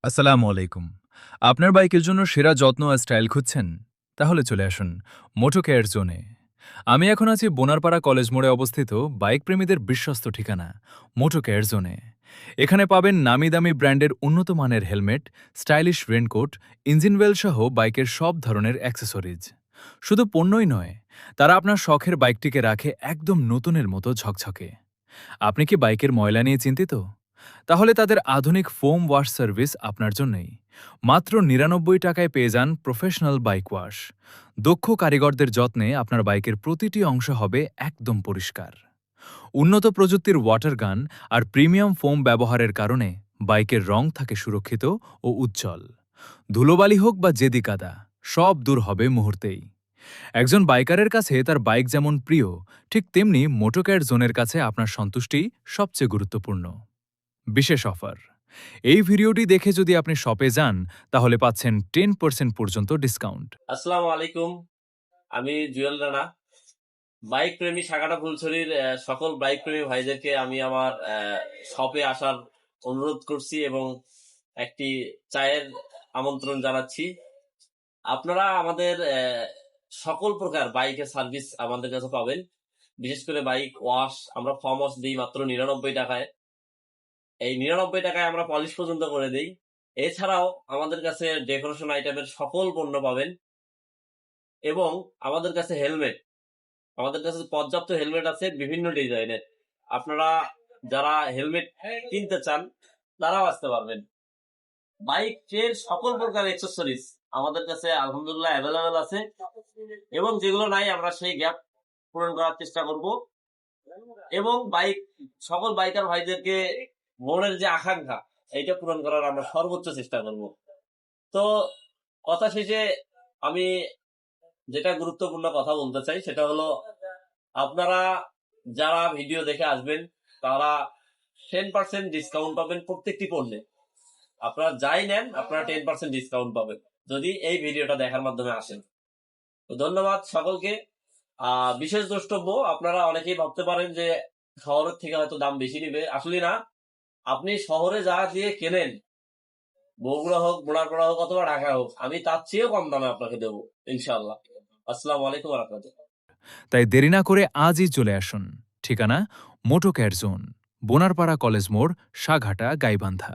আসসালামু আলাইকুম। আপনার বাইকের জন্য সেরা যত্ন আর স্টাইল খুঁজছেন? তাহলে চলে আসুন মোটো কেয়ার জোনে। আমি এখন আছি বোনারপাড়া কলেজ মোড়ে অবস্থিত বাইক প্রেমীদের বিশ্বস্ত ঠিকানা মোটো কেয়ার জোনে। এখানে পাবেন নামি দামি ব্র্যান্ডের উন্নত মানের helmet, stylish raincoat, engine well সহ বাইকের সব ধরনের অ্যাক্সেসরিজ। শুধু পণ্যই নয়, তারা আপনার শখের বাইকটিকে রাখে একদম নতুনের মতো ঝকঝকে। আপনি কি বাইকের ময়লা নিয়ে চিন্তিত? তাহলে তাদের আধুনিক ফোম ওয়াশ সার্ভিস আপনার জন্যই। মাত্র ৯৯ টাকায় পেয়ে যান প্রফেশনাল বাইক ওয়াশ। দক্ষ কারিগরদের যত্নে আপনার বাইকের প্রতিটি অংশ হবে একদম পরিষ্কার। উন্নত প্রযুক্তির ওয়াটার গান আর প্রিমিয়াম ফোম ব্যবহারের কারণে বাইকের রং থাকে সুরক্ষিত ও উজ্জ্বল। ধুলোবালি হোক বা জেদি কাদা, সব দূর হবে মুহূর্তেই। একজন বাইকারের কাছে তার বাইক যেমন প্রিয়, ঠিক তেমনি মোটোকেয়ার জোনের কাছে আপনার সন্তুষ্টি সবচেয়ে গুরুত্বপূর্ণ। বিশেষ অফার, এই ভিডিওটি দেখে যদি আপনি শপে যান তাহলে পাচ্ছেন 10% পর্যন্ত ডিসকাউন্ট। আসসালামু আলাইকুম। আমি জুয়েল রানা। বাইক প্রেমী সাগাটা ফুলছড়ির সকল বাইক প্রেমী ভাইদেরকে আমি আমার শপে আসার অনুরোধ করছি এবং একটি চায়ের আমন্ত্রণ জানাচ্ছি। আপনারা আমাদের সকল প্রকার বাইকের সার্ভিস আমাদের কাছে পাবেন। বিশেষ করে বাইক ওয়াশ আমরা ফর্ম ওয়াশ দিই মাত্র ৯৯ টাকায়। এই ৯৯ টাকায় আমরা পলিশ পর্যন্ত করে দিই। এছাড়াও আমাদের কাছে ডেকোরেশন আইটেমের সকল পণ্য পাবেন এবং আমাদের কাছে আমাদের কাছে পর্যাপ্ত হেলমেট আছে বিভিন্ন ডিজাইনের। আপনারা যারা হেলমেট কিনতে চান তারাও আসতে পারবেন। বাইকের সকল প্রকার অ্যাক্সেসরিজ আমাদের কাছে আলহামদুলিল্লাহ অ্যাভেলেবেল আছে এবং যেগুলো নাই আমরা সেই গ্যাপ পূরণ করার চেষ্টা করব এবং সকল বাইকার ভাইদেরকে মনের যে আকাঙ্ক্ষা এইটা পূরণ করার আমরা সর্বোচ্চ চেষ্টা করব। তো কথা শেষে আমি যেটা গুরুত্বপূর্ণ কথা বলতে চাই সেটা হলো, আপনারা যারা ভিডিও দেখে আসবেন তারা 10% ডিসকাউন্ট পাবেন প্রত্যেকটি পণ্যে। আপনারা যাই নেন আপনারা 10% ডিসকাউন্ট পাবেন যদি এই ভিডিওটা দেখার মাধ্যমে আসেন। তো ধন্যবাদ সকলকে। বিশেষ দ্রষ্টব্য, আপনারা অনেকেই ভাবতে পারেন যে শহরের থেকে হয়তো দাম বেশি নিবে, আসলে না। আপনি শহরে যা দিয়ে কেনেন, বগুড়া হোক, বোনারপাড়া হোক অথবা ঢাকা হোক, আমি তার চেয়েও কম দামে আপনাকে দেবো ইনশাআল্লাহ। আসসালামু আলাইকুম ওয়া রাহমাতুল্লাহ। তাই দেরি না করে আজই চলে আসুন। ঠিকানা মোটো কেয়ার জোন, বোনারপাড়া কলেজ মোড়, সাঘাটা, গাইবান্ধা।